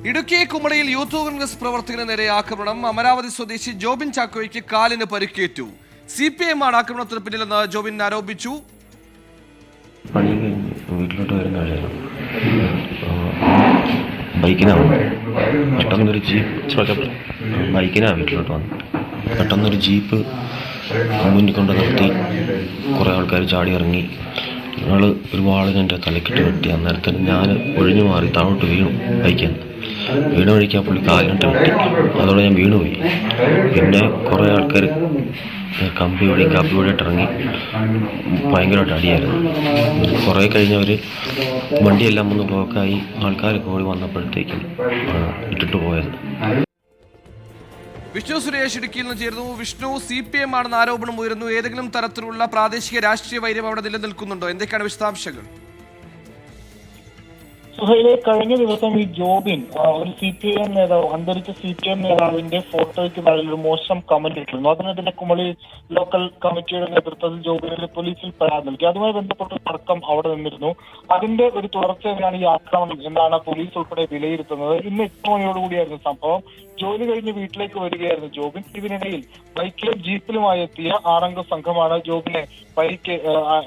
Idukki കുമളിയിൽ youth Congress പ്രവർത്തകന് നേരെ ആക്രമണം. അമരാവതി സ്വദേശി ജോബിൻ ചാക്കോയ്ക്ക് കാലിന് പരിക്കേറ്റു. CPM ആണ് ആക്രമണത്തിന് പിന്നിലെന്ന് ജോബിൻ ആരോപിച്ചു. പണി കഴിഞ്ഞ് വീട്ടിലോട്ട് വരുന്നതായിരുന്നു. ബൈക്കിനാണ് പെട്ടെന്നൊരു ജീപ്പ് ബൈക്കിനാണ് വീട്ടിലോട്ട് വന്നത്. പെട്ടെന്നൊരു ജീപ്പ് മുന്നിൽ കൊണ്ട് നിർത്തി. കുറേ ആൾക്കാർ ചാടി ഇറങ്ങി. ഞങ്ങൾ ഒരു വാളിന് എൻ്റെ തലക്കിട്ട് വെട്ടി. അന്നേരത്തിന് ഞാൻ ഒഴിഞ്ഞു മാറി താഴോട്ട് വീണു. ബൈക്കിൽ വീണ വഴിക്കാൻ പുള്ളി കാലിനിട്ട് വെട്ടി. അതോടെ ഞാൻ വീണുപോയി. പിന്നെ കുറേ ആൾക്കാർ കാപ്പി വഴിയിട്ട് ഇറങ്ങി. ഭയങ്കരമായിട്ട് അടിയായിരുന്നു. കുറേ കഴിഞ്ഞവർ വണ്ടിയെല്ലാം ഒന്ന് ബ്ലോക്കായി. ആൾക്കാരൊക്കെ ഓടി വന്നപ്പോഴത്തേക്കും ഇട്ടിട്ട് പോയത്. വിഷ്ണു സുരേഷ് ഇടുക്കിയിൽ നിന്ന് ചേർന്നു. വിഷ്ണു, CPM ആണെന്ന് ആരോപണം ഉയരുന്നു. ഏതെങ്കിലും തരത്തിലുള്ള പ്രാദേശിക രാഷ്ട്രീയ വൈര്യം അവിടെ നിലനിൽക്കുന്നുണ്ടോ? എന്തൊക്കെയാണ് വിശദാംശങ്ങൾ? സുഹൈലെ, കഴിഞ്ഞ ദിവസം ഈ ജോബിൻ ഒരു CPM നേതാവ്, അന്തരിച്ച CPM നേതാവിന്റെ ഫോട്ടോയ്ക്ക് താഴെ ഒരു മോശം കമന്റ് ഇട്ടിരുന്നു. അതിനെതിരെ കുമളി ലോക്കൽ കമ്മിറ്റിയുടെ നേതൃത്വത്തിൽ ജോബിനെ പോലീസിൽ പരാതി നൽകി. അതുമായി ബന്ധപ്പെട്ട തർക്കം അവിടെ നിന്നിരുന്നു. അതിന്റെ ഒരു തുടർച്ചയാണ് ഈ ആക്രമണം എന്നാണ് പോലീസ് ഉൾപ്പെടെ വിലയിരുത്തുന്നത്. ഇന്ന് 8 മണിയോടുകൂടിയായിരുന്നു സംഭവം. ജോലി കഴിഞ്ഞ് വീട്ടിലേക്ക് വരികയായിരുന്നു ജോബിൻ. ഇതിനിടയിൽ ബൈക്കിലും ജീപ്പിലുമായി എത്തിയ 6 അംഗ സംഘമാണ് ജോബിനെ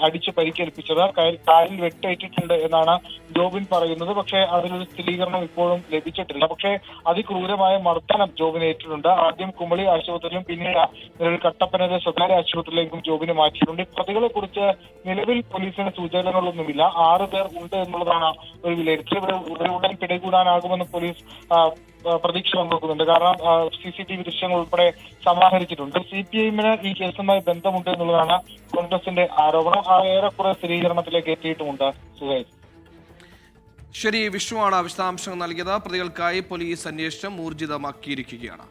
അടിച്ച് പരിക്കേൽപ്പിച്ചത്. കാലിൽ വെട്ടേറ്റിട്ടുണ്ട് എന്നാണ് ജോബിൻ പറയുന്നത്. പക്ഷേ അതിനൊരു സ്ഥിരീകരണം ഇപ്പോഴും ലഭിച്ചിട്ടില്ല. പക്ഷേ അതിക്രൂരമായ മർദ്ദനം ജോബിന് ഏറ്റിട്ടുണ്ട്. ആദ്യം കുമളി ആശുപത്രിയിലും പിന്നീട് കട്ടപ്പനയിലെ സ്വകാര്യ ആശുപത്രിയിലേക്കും ജോബിനെ മാറ്റിയിട്ടുണ്ട്. പ്രതികളെ കുറിച്ച് നിലവിൽ പോലീസിന് സൂചനകളൊന്നുമില്ല. 6 പേർ ഉണ്ട് എന്നുള്ളതാണ് ഒരു വിലയിരുത്തൽ. ഇവരെ ഉടൻ പിടികൂടാനാകുമെന്ന് പോലീസ് പ്രതീക്ഷ പങ്കുവെക്കുന്നുണ്ട്. കാരണം CCTV ദൃശ്യങ്ങൾ ഉൾപ്പെടെ സമാഹരിച്ചിട്ടുണ്ട്. CPM-ന് ഈ കേസുമായി ബന്ധമുണ്ട് എന്നുള്ളതാണ് കോൺഗ്രസിന്റെ ആരോപണം. ഏറെക്കുറെ സ്ഥിരീകരണത്തിലേക്ക് എത്തിയിട്ടുമുണ്ട്. സുഹൈൽ, ശരി, വിഷ്ണുവാണ് വിശദാംശങ്ങൾ നൽകിയത്. പ്രതികൾക്കായി പോലീസ് അന്വേഷണം ഊർജിതമാക്കിയിരിക്കുകയാണ്.